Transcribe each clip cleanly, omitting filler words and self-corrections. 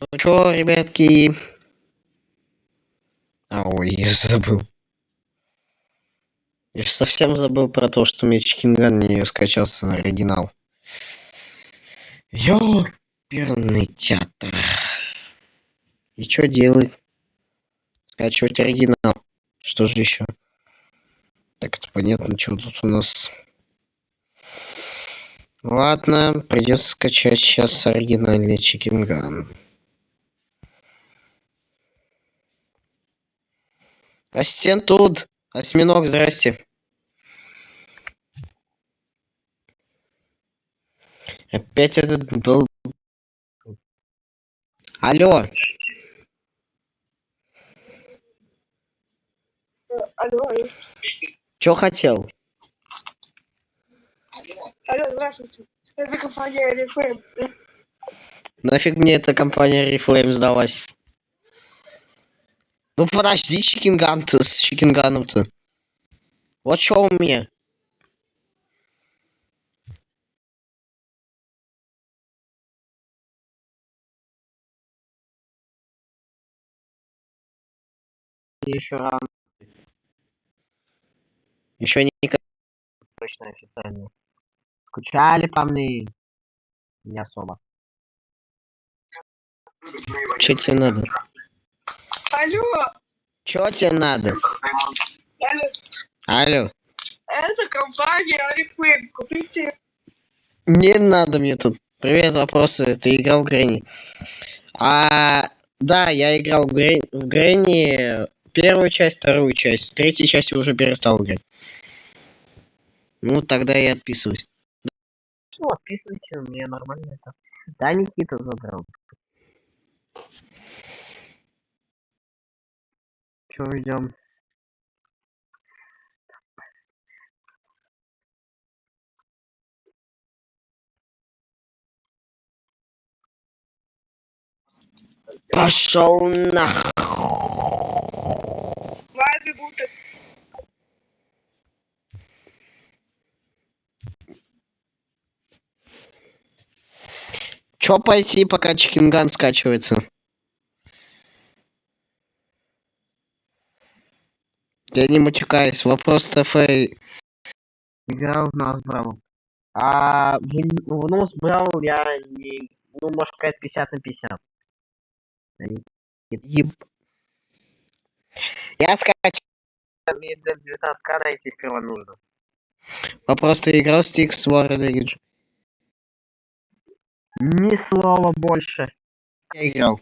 Ну чё, ребятки? Ой, я забыл. Я ж совсем забыл про то, что у меня Чикинган не скачался на оригинал. Ёперный театр. И чё делать? Скачивать оригинал. Что же еще? Так, это понятно, что тут у нас. Ладно, придется скачать сейчас оригинальный Чикинган. Ассистент тут! Осьминог, здрасте. Опять этот был... Алло! Алло. Чё хотел? Алло, здравствуйте. Это компания Reframe. Нафиг мне эта компания Reflame сдалась? Ну подожди, Чикинган-то с Чикинганом-то. Вот что у меня. Еще рано. Еще не точно официально. Скучали по мне? Не особо. Че тебе надо? Алло. Че тебе надо? Алло. Алло. Это компания Reframe. Купите. Не надо мне тут. Привет, вопросы. Ты играл в Грэнни? Да, я играл в Грэнни первую часть, вторую часть. С третьей части уже перестал играть. Ну, тогда я отписываюсь. Ну, отписывайте, у меня нормально это. Да, Никита забрал. Че, идем? Пошел на. Вайбы будут. Чё пойти, пока Чикинган скачивается? Я не матюкаюсь. Вопрос ТФ. Играл в нас брал. В нос брал я не... Ну, может сказать, 50 на 50. Я скачал. Мне для 19к найти сперва нужно. Вопрос, ты играл в Stix War Rage? Ни слова больше. Я играл.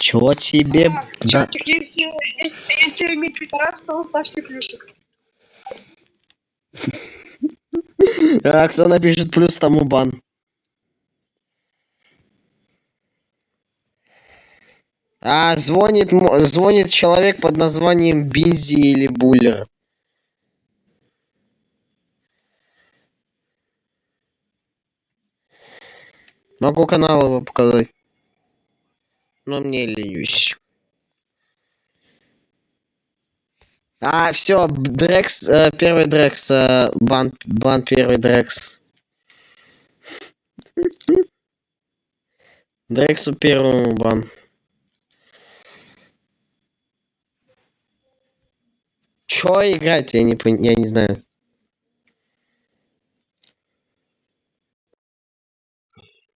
Чего тебе? Чёртик, если иметь препарат, то ставьте плюсик. А кто напишет плюс, тому бан. Звонит человек под названием Бинзи или Буллер. Могу канал его показать. Но мне ленюсь. Все, Дрекс, первый Дрекс, бан первый Дрекс. Дрексу первому бан. Чё играть? Я не знаю.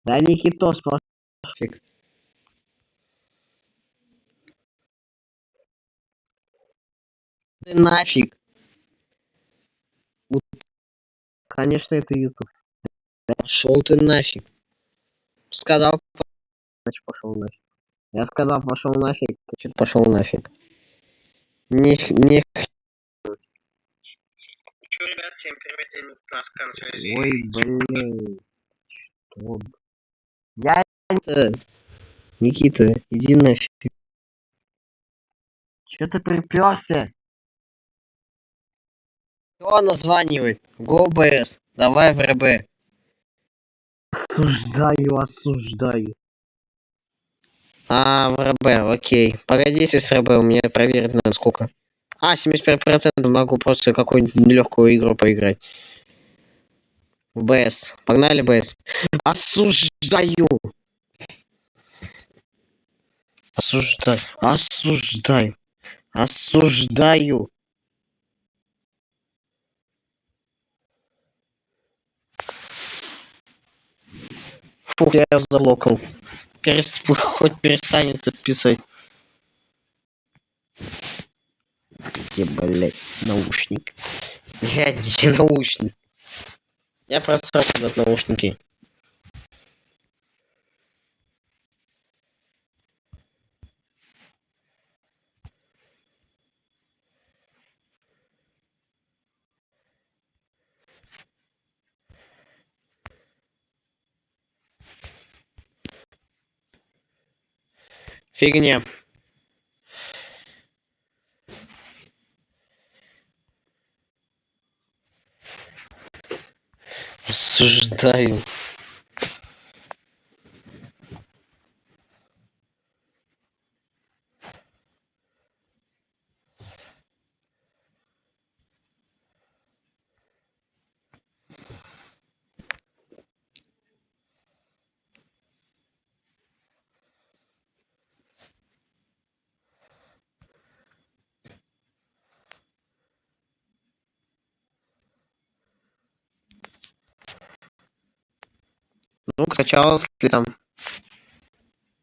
Да Никитос, пофиг. Ты нафиг. Конечно, это YouTube. Пошел ты нафиг. Сказал, значит пошел нафиг. Я сказал, пошел нафиг, значит пошел нафиг. Не. Чё, ребят, всем привет, на связи. Ой, блин. Что? Я... Никита, иди нафиг. Чё ты приперся? Кто названивает? ГОБС. Давай в РБ. Осуждаю. В РБ, окей. Погодите с РБ, у меня проверить надо сколько. А, 75% могу просто какую-нибудь легкую игру поиграть. В БС. Погнали БС. Осуждаю. Осуждаю. Осуждаю. Осуждаю. Фух, я его залокал. Хоть перестанет отписать. Где, блядь, наушник? Блядь, где наушник? Я просрал этот наушники. Фигня. Осуждаю. Ну, скачалось ли там?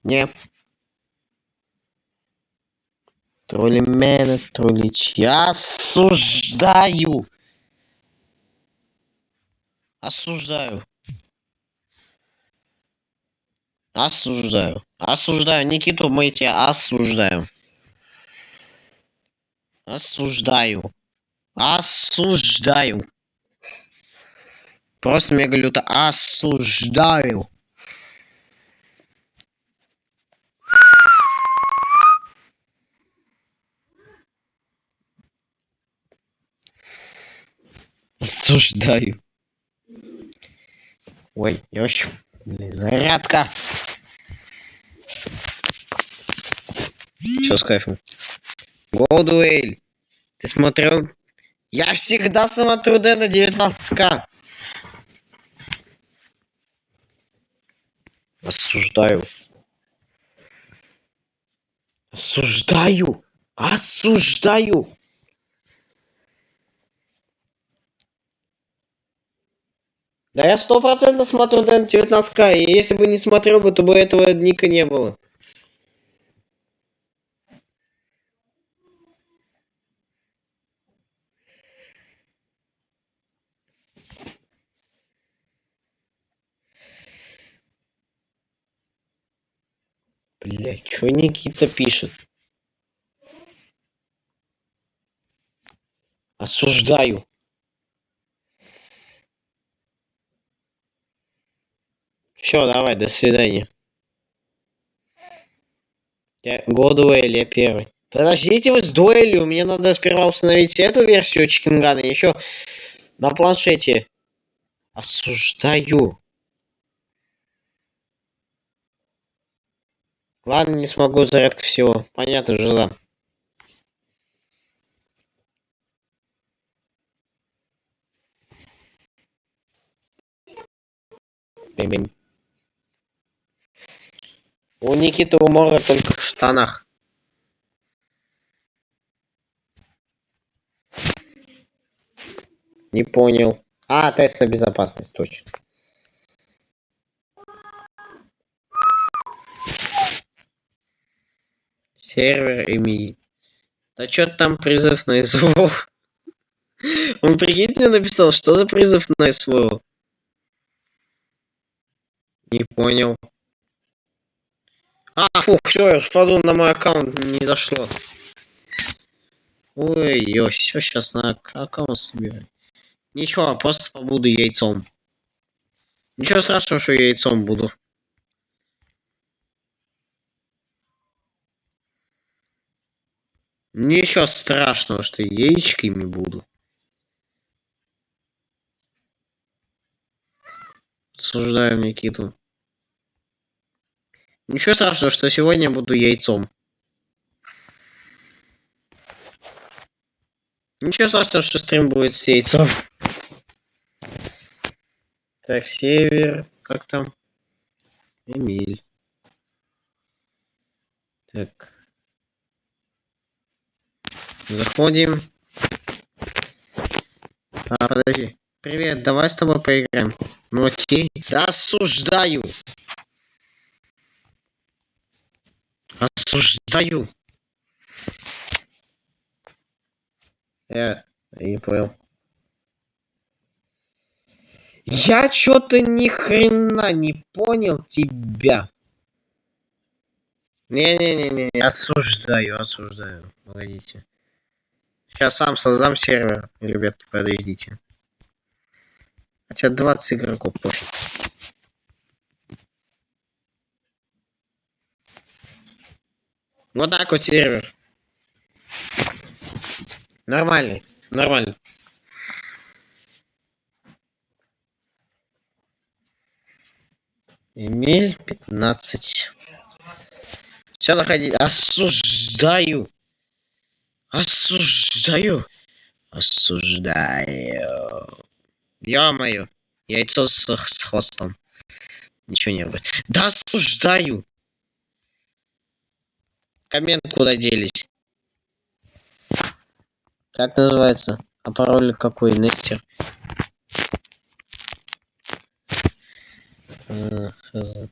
Не. Троллимены, троллич. Я осуждаю. Осуждаю. Осуждаю. Осуждаю. Никиту мы тебя осуждаем. Осуждаю. Осуждаю. Просто мега люто осуждаю. Осуждаю. Ой, я вообще... Блин, зарядка. Все с кайфом. Голдуэль. Ты смотрел? Я всегда смотрю Д на 19к. Осуждаю. Осуждаю. Осуждаю. Да я 100% смотрю Д на 19к. И если бы не смотрел бы, то бы этого ника не было. Блять, что Никита пишет? Осуждаю. Все, давай, до свидания. Годуэль, я первый. Подождите вы с дуэлью, мне надо сперва установить эту версию Чикенгана, еще на планшете. Осуждаю. Ладно, не смогу, зарядка всего. Понятно, жиза. Бим-бим. У Никиты умора только в штанах. Не понял. А, тест на безопасность, точно. Сервер имеет. Да чё там призыв на СВО? Он, прикиньте, написал, что за призыв на СВО? Не понял. А, фух, все, я впаду на мой аккаунт, не зашло. Ой, ё, все сейчас на аккаунт собираю. Ничего, просто побуду яйцом. Ничего страшного, что я яйцом буду. Ничего страшного, что яичками буду. Осуждаю Никиту. Ничего страшного, что сегодня буду яйцом. Ничего страшного, что стрим будет с яйцом. Так, север. Как там? Эмиль. Так. Заходим. Подожди. Привет, давай с тобой поиграем. Ну окей. Да, осуждаю. Осуждаю. Я не понял. Я что-то ни хрена не понял тебя. Не-не-не-не, осуждаю, осуждаю. Погодите. Сейчас сам создам сервер. Ребятки, подождите. Хотя 20 игроков пофиг. Вот так вот сервер. Нормальный. Нормально. Эмиль 15. Все, заходи. Осуждаю. Осуждаю. Осуждаю. Ё-моё. Яйцо с хвостом. Ничего не было. Да осуждаю. Коммент куда делись? Как называется? А пароль какой? Нестер. Хз.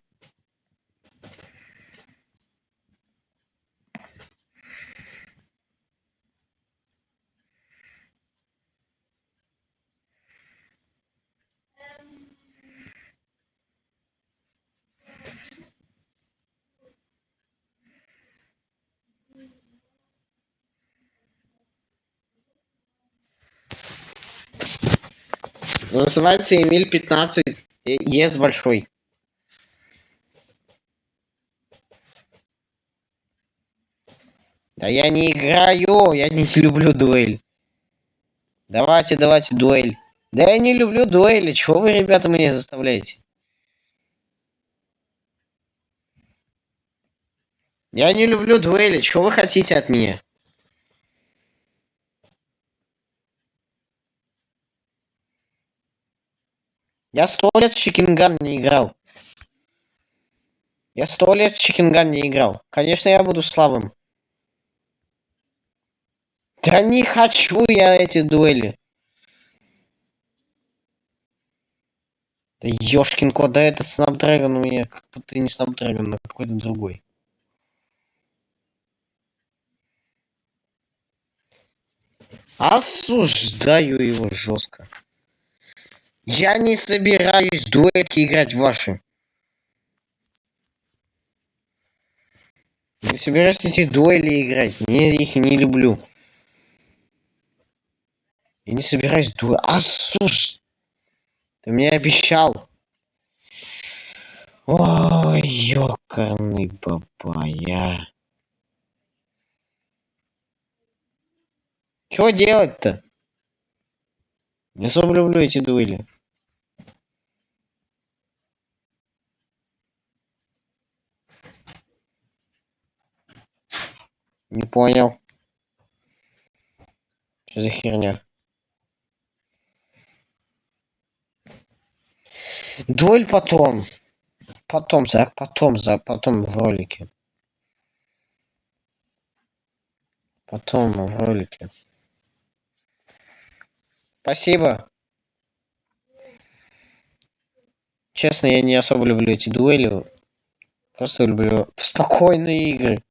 Называется Эмиль 15. Ес большой. Да я не играю, я не люблю дуэль. Давайте, давайте, дуэль. Да я не люблю дуэли, чего вы, ребята, меня заставляете? Я не люблю дуэли, чего вы хотите от меня? Я 100 лет в Чикинган не играл. Я 100 лет в Чикинган не играл. Конечно, я буду слабым. Да не хочу я эти дуэли. Да ёшкин кот, да этот Snapdragon у меня как будто не Snapdragon, а какой-то другой. Осуждаю его жестко. Я не собираюсь дуэльки играть в ваши. Не собираюсь эти дуэли играть. Я их не люблю. Я не собираюсь дуэль. Ты мне обещал. Ой, ёкарный папая. Чё делать-то? Не особо люблю эти дуэли. Не понял. Что за херня? Дуэль потом. Потом потом в ролике. Потом в ролике. Спасибо. Честно, я не особо люблю эти дуэли. Просто люблю спокойные игры.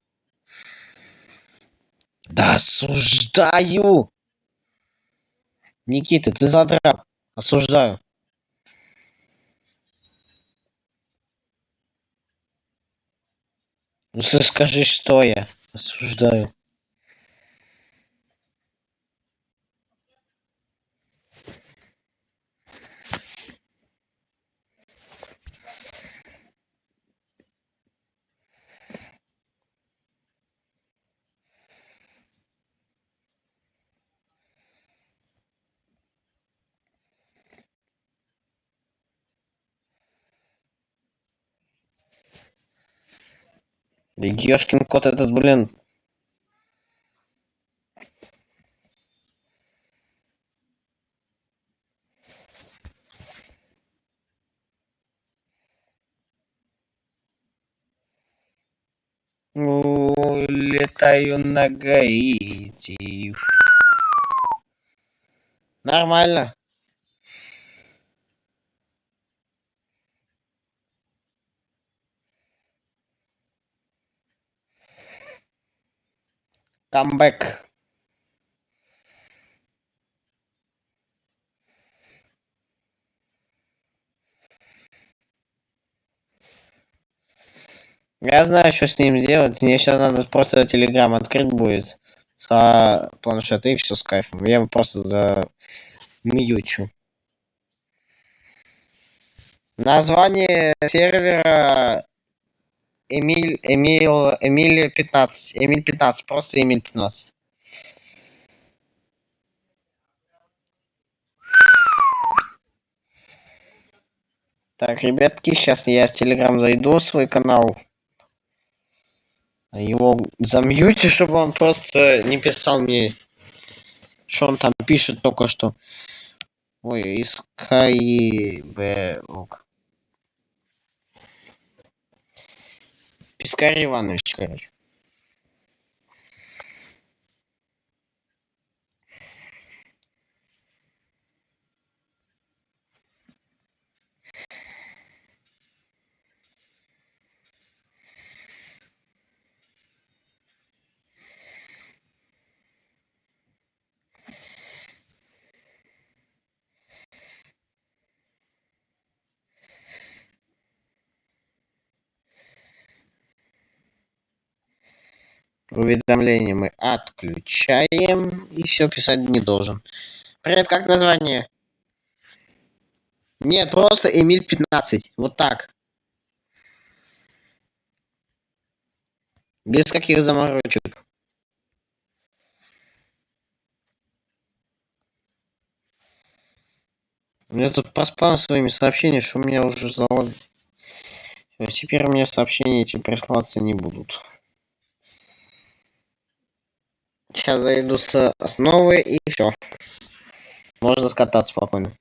Да осуждаю! Никита, ты задрал. Осуждаю. Ну скажи, что я. Осуждаю. Да ёшкин кот этот, блин. Летаю на Гаити. Нормально. Камбэк. Я знаю, что с ним сделать. Мне сейчас надо просто телеграм открыть будет с планшета и все с кайфом. Я его просто замьючу. Название сервера Эмиль 15. Эмиль 15. Просто Эмиль 15. Так, ребятки, сейчас я в телеграм зайду, свой канал. Его замьюти, чтобы он просто не писал мне, что он там пишет только что. Ой, Искайбеок. Пискарь Иванович, короче. Уведомления мы отключаем. И все писать не должен. Привет, как название? Нет, просто Эмиль 15. Вот так. Без каких заморочек. У меня тут по спам своими сообщениями, что у меня уже заложено. Теперь мне сообщения эти присылаться не будут. Сейчас зайду с основы и все. Можно скататься спокойно.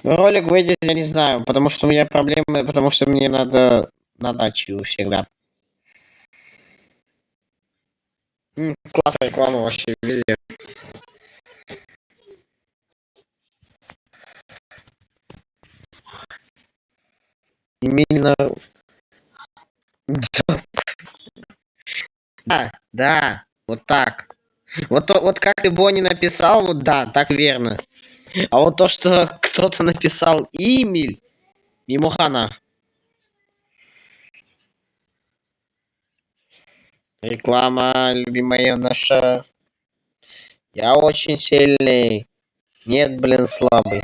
Ролик выйдет, я не знаю, потому что у меня проблемы, потому что мне надо на дачу всегда. Классная реклама вообще везде. Именно... Да, да, вот так. Вот как ты Бонни написал, вот да, так верно. А вот то, что кто-то написал Имиль, Мимохана. Реклама, любимая наша. Я очень сильный. Нет, блин, слабый.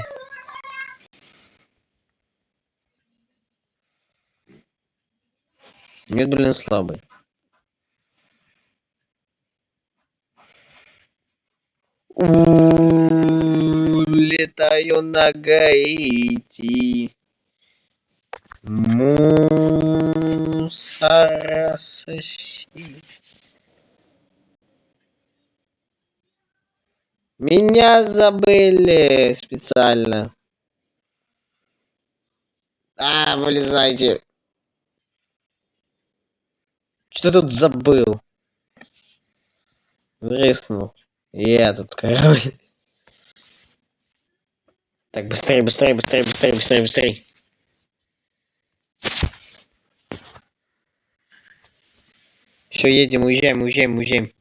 Нет, блин, слабый. Летаю на Гаити. Мусора соси. Меня забыли специально. Вылезайте. Что тут забыл? Врыснул. Я тут король. Так, быстрее, быстрее, быстрее, быстрее, быстрее, быстрее. Все, едем, уезжаем, уезжаем, уезжаем.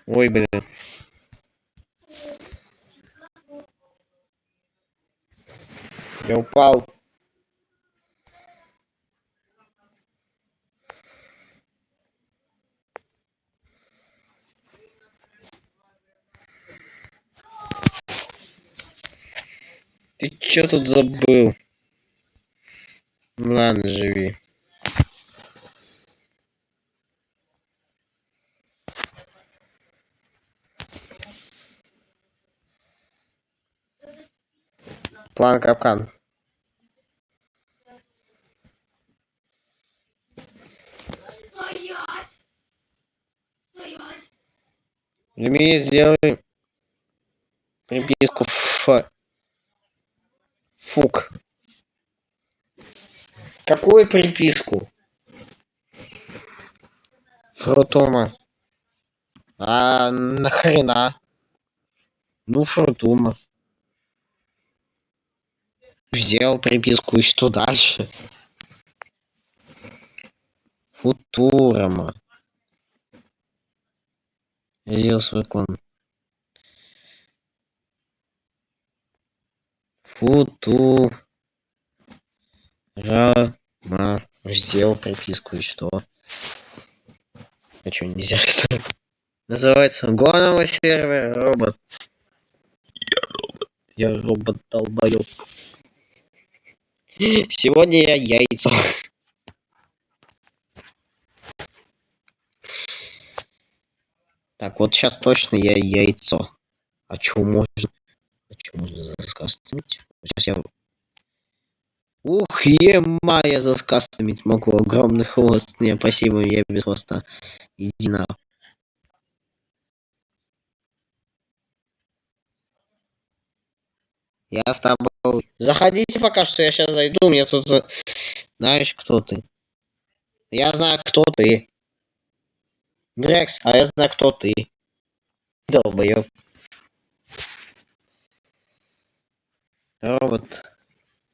Ой, блин. Я упал. Ты чё тут забыл? Ладно, живи. План капкан. Люми, сделай приписку фук. Какую приписку? Фрутома. А нахрена? Ну, Фрутома. Сделал приписку, и что дальше? Футурама. Сделал свой клон. Футурама. Сделал приписку, и что? А что, нельзя, что ли? Называется Гоновый сервер робот. Я робот долбоёб. Сегодня я яйцо. Так, вот сейчас точно я яйцо. А чё можно? А чё можно заскастомить? Сейчас я... Ух, ема, я заскастомить могу. Огромный хвост. Не, спасибо, я без хвоста. Иди на. Я с тобой. Заходите пока что, я сейчас зайду. Мне тут... Знаешь, кто ты? Я знаю, кто ты. Дрекс, а я знаю, кто ты. Долбоёб. Робот.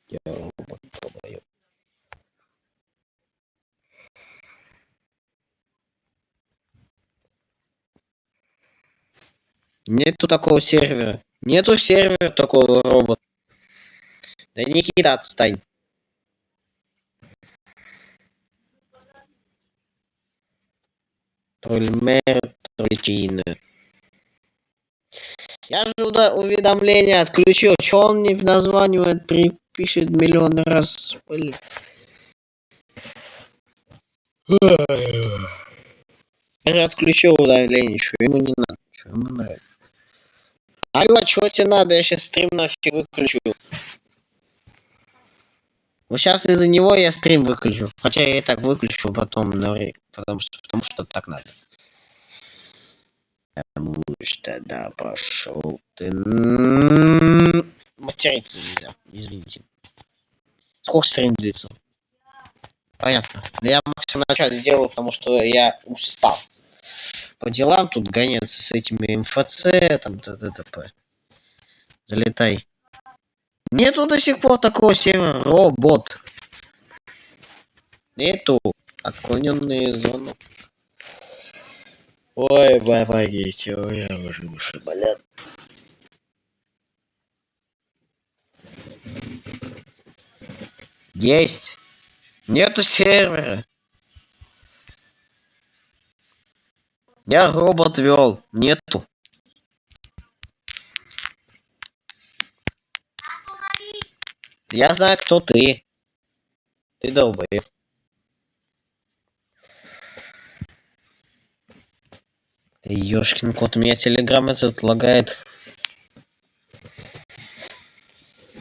Я робот, долбоёб. Нету такого сервера. Нету сервера такого робота. Да Никита, отстань. Трольмер, трольчина. Я же уведомления отключил. Че он мне названивает, пишет миллион раз. Блин. Я же отключил уведомления. Что ему не надо? Что ему надо? Алло, чего тебе надо? Я сейчас стрим нафиг выключу. Вот сейчас из-за него я стрим выключу. Хотя я и так выключу потом, но... потому что так надо. Потому что, да, пошел ты. Материться нельзя, извините. Сколько стрим длится? Понятно. Да я максимум начать сделаю, потому что я устал. По делам тут гоняться с этими МФЦ, там, т.д. Залетай. Нету до сих пор такого сервера робот. Нету. Отклоненные зоны. Ой, помогите, ой, я уже уши болят. Есть. Нету сервера. Я робот вел. Нету. Я знаю, кто ты. Ты долбоеб. Ёшкин кот, у меня телеграм этот лагает.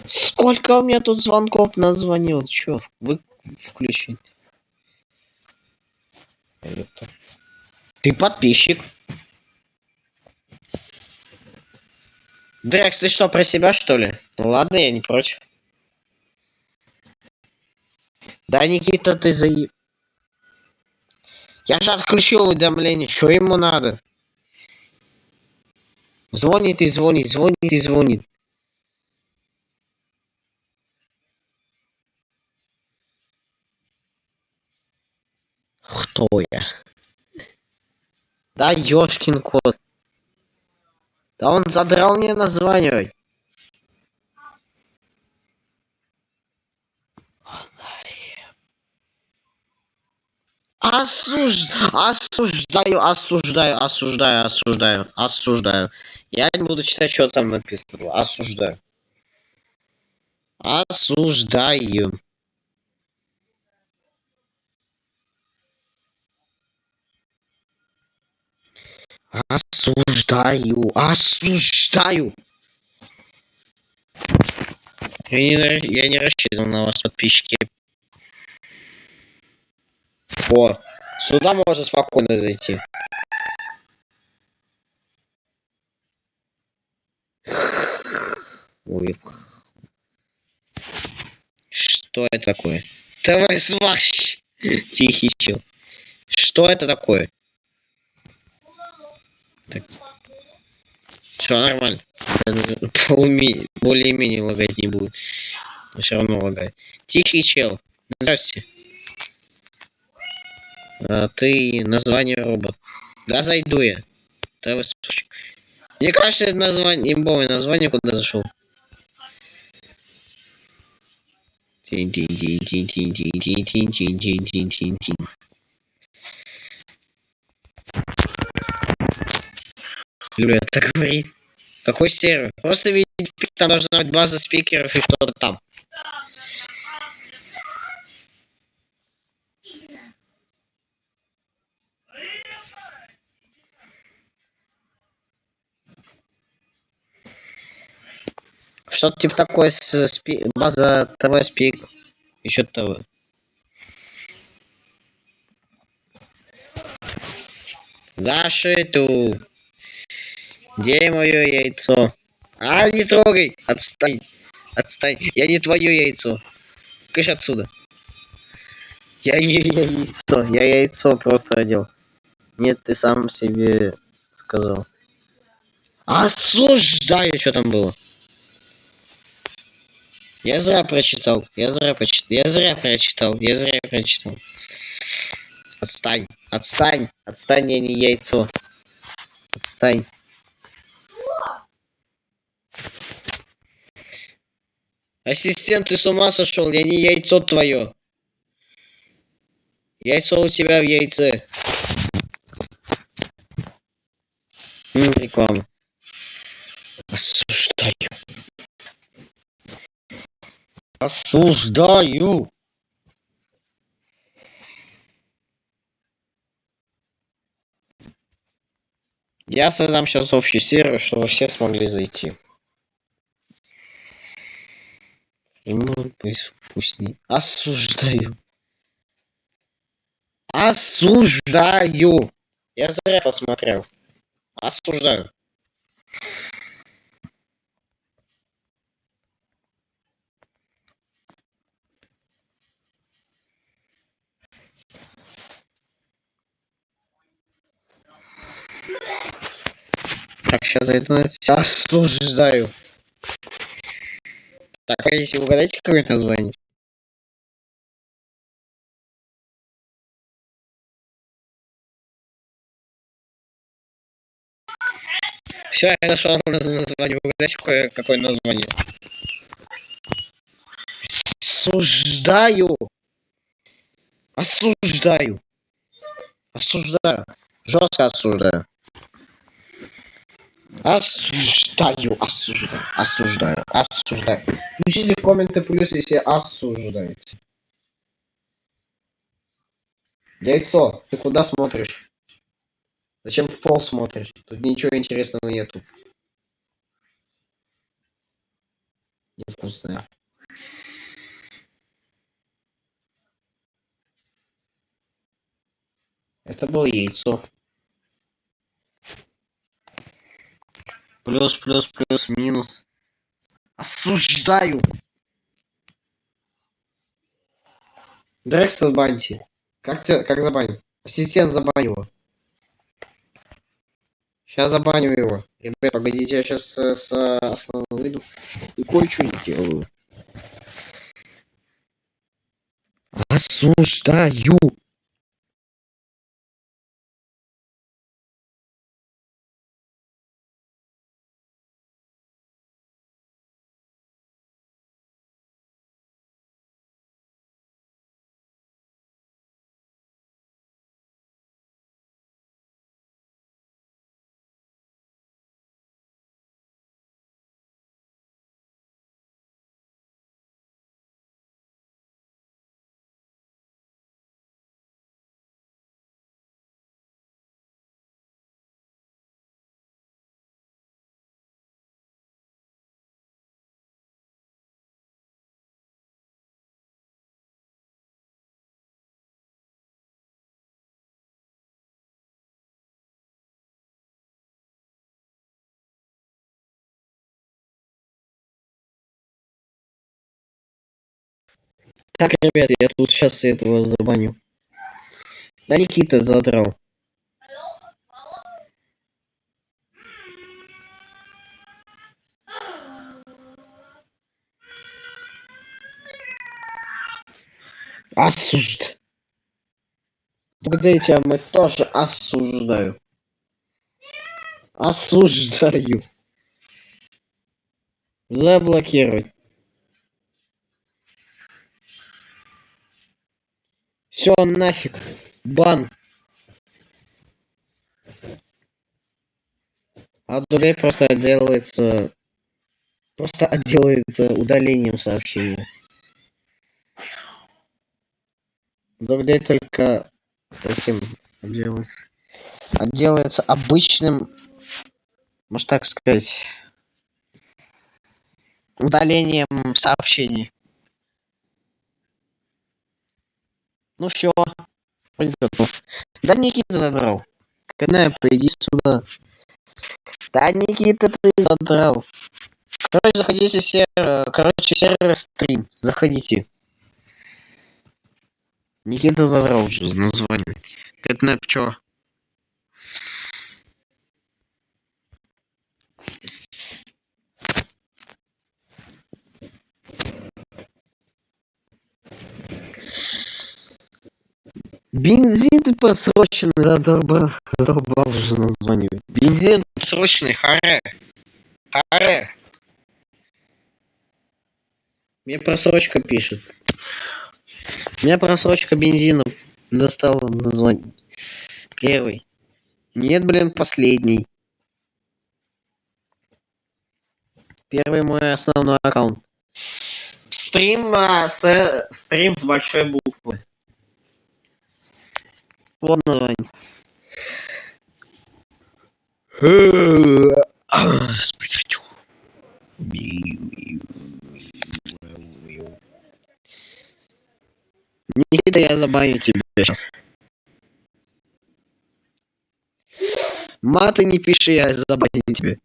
Сколько у меня тут звонков назвонил? Чё, вы включить? Ты подписчик. Дрекс, ты что, про себя, что ли? Ну ладно, я не против. Да, Никита, ты заеб... Я же отключил уведомление, что ему надо? Звонит и звонит, звонит и звонит. Кто я? Да, ёшкин кот. Да он задрал мне названивать. Осуждаю. Я не буду читать, что там написано. Осуждаю. Осуждаю. Осуждаю. Я не рассчитывал на вас, подписчики. О, сюда можно спокойно зайти. Ой. Что это такое? Давай смащ. Тихий чел. Что это такое? Так. Все нормально. Более-менее лагать не будет. Но все равно лагает. Тихий чел. Здравствуйте. Ты название робот. Да, зайду я. Да, вы слушай. Мне кажется, это название, имбовое название, куда зашел. Люблю это говорить. Какой сервер? Просто видеть, там должна быть база спикеров и что-то там. Что-то типа такое с база ТВ спик. Еще ТВ. Зашиту. Где мое яйцо? Не трогай! Отстань! Отстань! Я не твое яйцо! Кыш отсюда! Я не яйцо! Я яйцо просто одел. Нет, ты сам себе сказал. Осуждаю, что там было. Я зря прочитал. Я зря прочитал. Отстань. Отстань. Отстань, я не яйцо. Отстань. Ассистент, ты с ума сошел? Я не яйцо твое. Яйцо у тебя в яйце. Реклама. Осуждаю. Осуждаю. Я создам сейчас общий сервер, чтобы все смогли зайти. Ремонт быть вкусней. Осуждаю. Осуждаю. Я зря посмотрел. Осуждаю. Так, сейчас зайду на это. Осуждаю. Так, а если угадайте, какое название? Все, я нашел название. Угадайте, какое название? Осуждаю. Осуждаю. Осуждаю. Жестко осуждаю. Осуждаю. Пишите в комменты плюс, если осуждаете. Яйцо, ты куда смотришь? Зачем в пол смотришь? Тут ничего интересного нету. Невкусное. Это было яйцо. Плюс, минус. Осуждаю. Дрекстон банти. Как забанить? Ассистент, забань его. Сейчас забаню его. Ребят, погодите, я сейчас с основного выйду и кое-что не делаю. Осуждаю. Так, ребят, я тут сейчас этого забаню. Да Никита задрал. Осуждаю. Благодарю тебя, мы тоже осуждаю. Осуждаю. Заблокировать. Все, нафиг. Бан. А Дурей просто отделается удалением сообщения. Дурей только этим отделается обычным, можно так сказать, удалением сообщений. Ну все, готов. Да Никита задрал. Кнэп, иди сюда. Да Никита, ты задрал. Короче, заходите в сервер. Короче, сервер стрим. Заходите. Никита задрал уже название. Кэтнэп чё? Бензин ты просроченный, задолбал уже название. Бензин просроченный, харе. Харе. Мне просрочка пишет. Меня просрочка бензина достала название. Первый. Нет, блин, последний. Первый мой основной аккаунт. Стрим с большой буквы. Вот название. Спать хочу. Никита, я забаню тебя сейчас. Маты не пиши, я забаню тебя.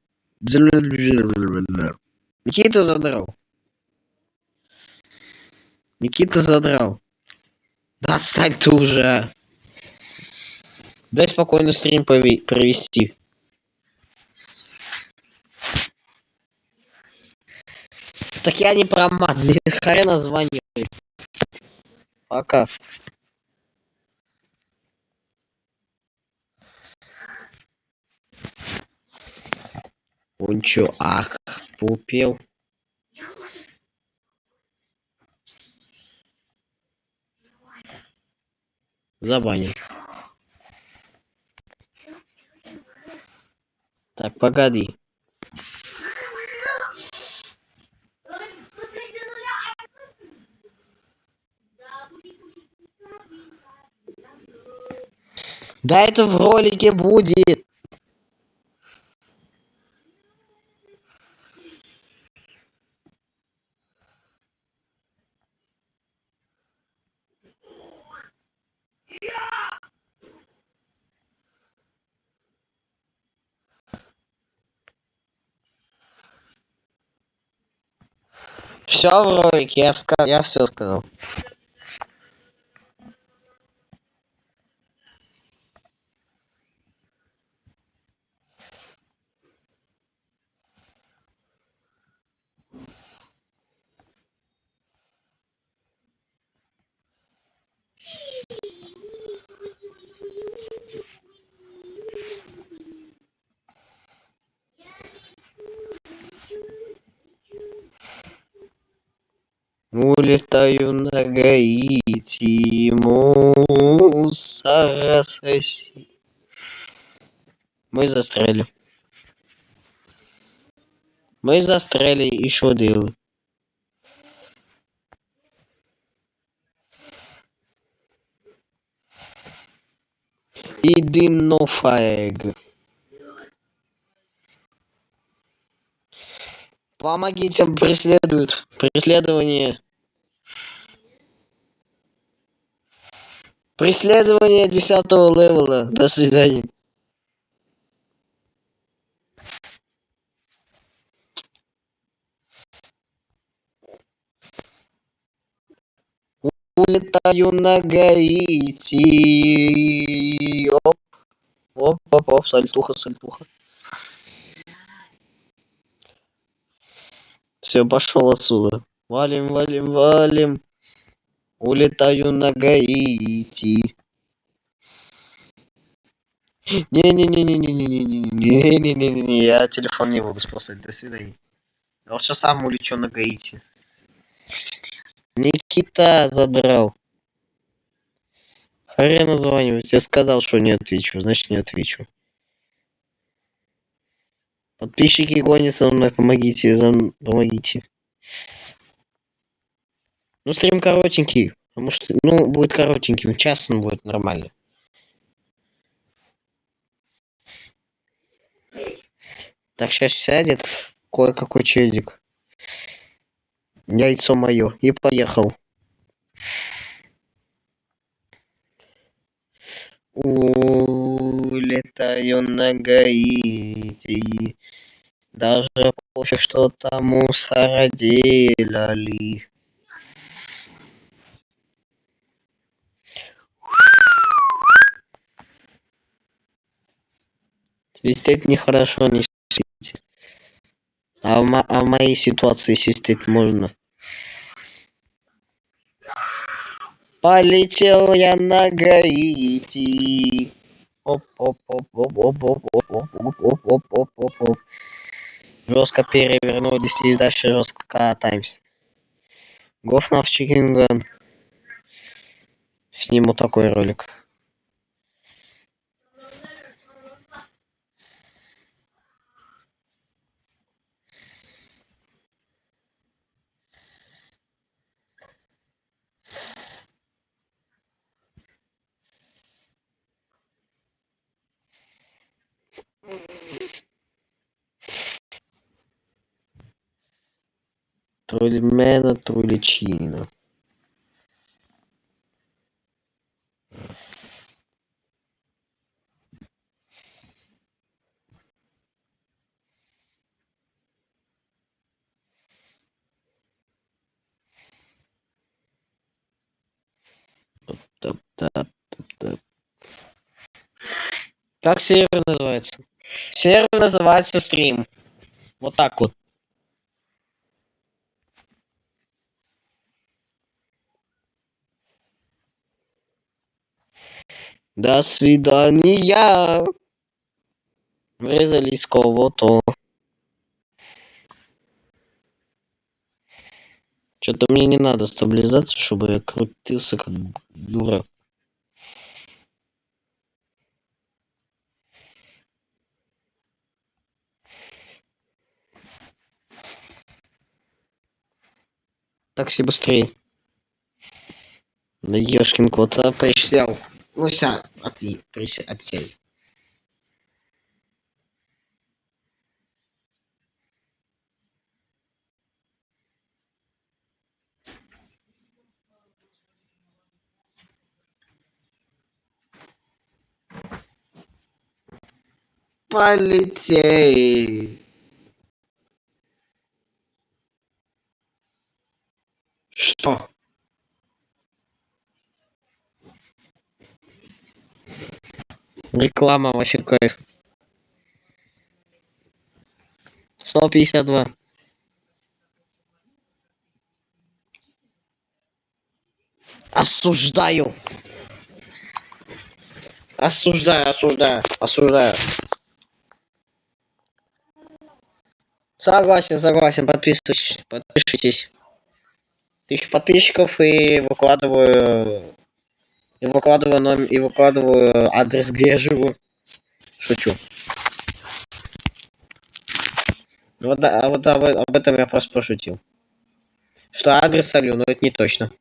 Никита задрал. Никита задрал. Да отстань ты уже. Дай спокойно стрим провести. Так я не про мат, хрен название. Пока. Он чё, ах, поупел? Забанил. Так, погоди. Да это в ролике будет. Все в ролике, я все сказал. Улетаю на Гаити, мусора соси. Мы застряли. Мы застряли, и что делать? Иди нафиг. Помогите, преследуют. Преследование. Преследование 10-го левела. До свидания. Улетаю на Гаити. Оп, оп, оп, оп, сальтуха, сальтуха. Все, пошел отсюда. Валим, валим, валим. Улетаю на Гаити. Не-не-не-не-не-не-не-не-не-не-не-не, я телефон не буду спасать. До свидания. Я лучше сам улечу на Гаити. Никита задрал. Хрен названивать. Я сказал, что не отвечу, значит не отвечу. Подписчики гонятся за мной, помогите, помогите. Ну, стрим коротенький. Потому что, ну, будет коротеньким, часом будет нормально. Так, сейчас сядет кое-какой челик. Яйцо мое. И поехал. Улетаю на Гаити. Даже пофиг, что там мусора делали. Свистеть нехорошо, не свистеть. А в моей ситуации свистеть можно. Полетел я на Гаити. Оп-оп-оп-оп-оп-оп-оп-оп-оп-оп-оп. Жестко перевернулись и дальше жестко катаемся. Гофнав Чикинган. Сниму такой ролик. Трулимена, труличина. Топ-топ-топ-топ. Как сервер называется? Сервер называется стрим. Вот так вот. До свидания. Врезались кого-то. Что-то мне не надо стабилизацию, чтобы я крутился как дура. Такси быстрее. Да ёшкин кот, присел. Ну вся, отсей. Полетей. Что? Реклама вообще кайф. 152. Осуждаю. Осуждаю. Согласен, подпишитесь. 1000 подписчиков и выкладываю адрес, где я живу. Шучу. Вот, об этом я просто пошутил. Что адрес солю, но это не точно.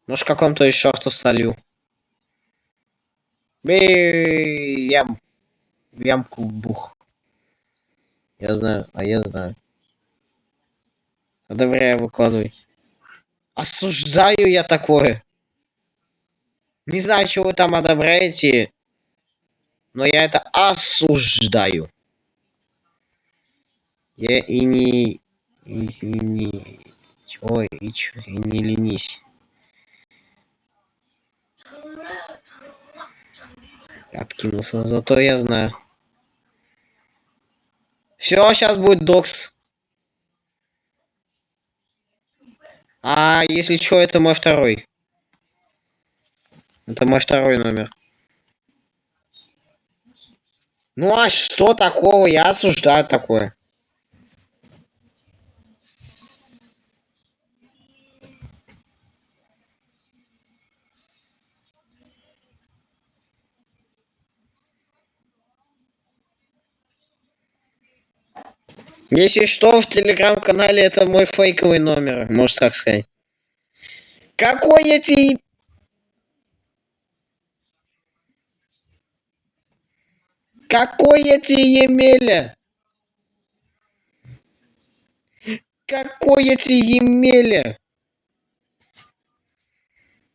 Может, в каком-то из шортов солю. В ямку бух. Я знаю. Одобряю, выкладывай. Осуждаю я такое. Не знаю, что вы там одобряете, но я это осуждаю. Я и не Ой, и чё, и не ленись. Откинулся, зато я знаю. Все, сейчас будет докс. А если что, это мой второй. Это мой второй номер. Ну а что такого? Я осуждаю такое. Если что, в телеграм-канале это мой фейковый номер, можно так сказать. Какой эти... Какой эти Емеля? Какой эти Емеля?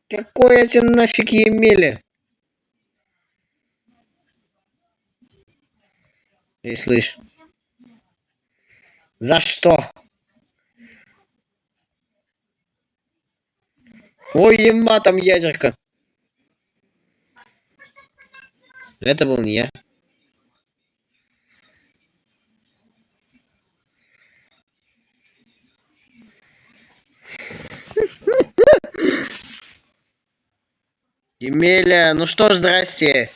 Какой эти нафиг Емеля? Ты слышь? За что? Ой, ема там ядерка. Это был не я. Емеля, ну что ж, здрасте.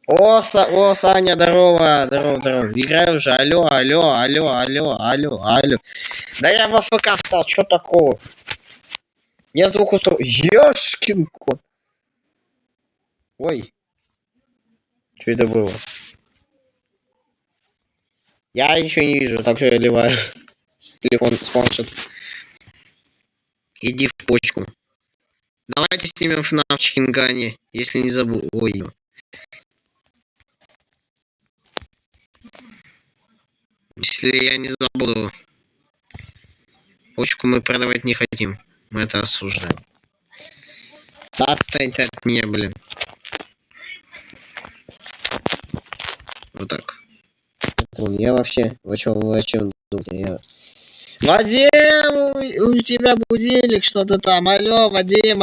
О, Саня, здорово, здорово. Играю уже. Алло. Да я в АФК встал, что такого? Я звук устроил. Ёшкин кот. Ой. Что это было? Я ничего не вижу, так что я ливаю. С телефона, с планшета. Иди в почку. Давайте снимем FNAF Чингани, если не забыл. Ой. Если я не забуду. Почку мы продавать не хотим. Мы это осуждаем. Да, отстаньте от меня, блин. Вот так. Я вообще... Вы о чем думаете? Я... Вадим! У тебя будильник что-то там. Алло, Вадим.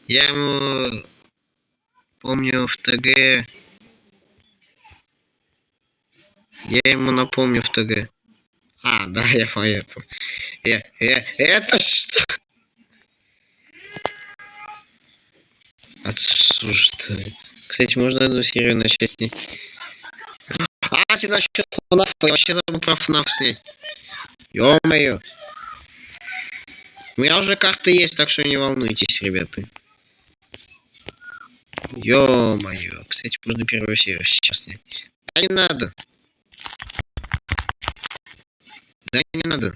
Я ему... Помню в ТГ... Я ему напомню в ТГ. А, да, я понял. Это что? Отсуждаю. Кстати, можно одну серию начать снять. А, ты насчет FNAF, я вообще забыл про FNAF снять. Ё-моё. У меня уже карты есть, так что не волнуйтесь, ребята. Ё-моё. Кстати, можно первую серию сейчас снять. Да не надо. Да не надо.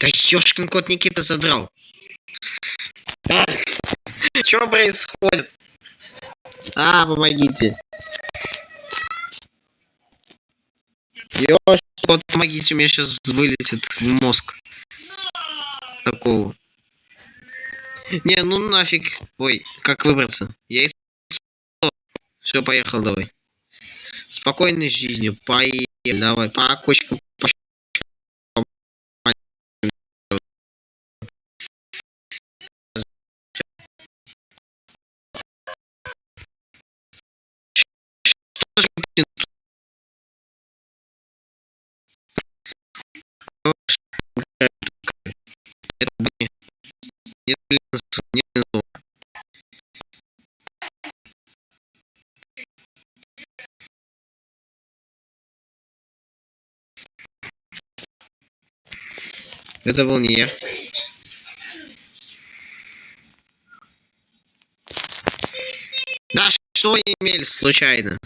Да ёшкин кот, Никита задрал. Что происходит? Помогите. Ёшкин кот, помогите, у меня сейчас вылетит в мозг. Такого. Не, ну нафиг. Ой, как выбраться? Я все, поехал, давай. Спокойной жизни. Поехали, давай. По кочкам. Это был не я. Да что имели случайно?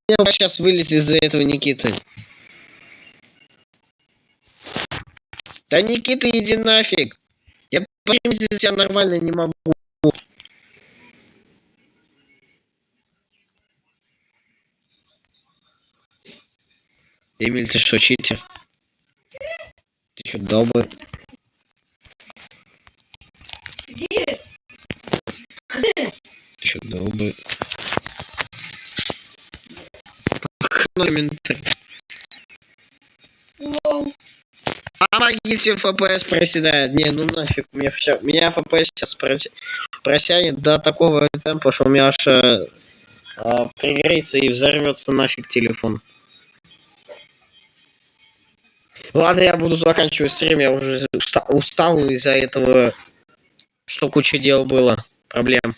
Мне сейчас вылезет из-за этого Никиты. Да Никита, иди нафиг. Я поймите себя нормально не могу. Эмиль, ты что, читер? Ты что, добрый? Где? Ты что, добрый? Комментарий. Лол. Помогите, ФПС проседает. Не, ну нафиг, мне все. Меня ФПС сейчас просянет до такого темпа, что у меня аж пригреется и взорвется нафиг телефон. Ладно, я буду заканчивать стрим, я уже устал из-за этого, что куча дел было, проблем.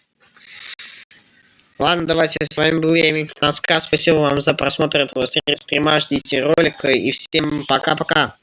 Ладно, давайте, с вами был я, Эмиль 15К, спасибо вам за просмотр этого стрима, ждите ролика и всем пока-пока.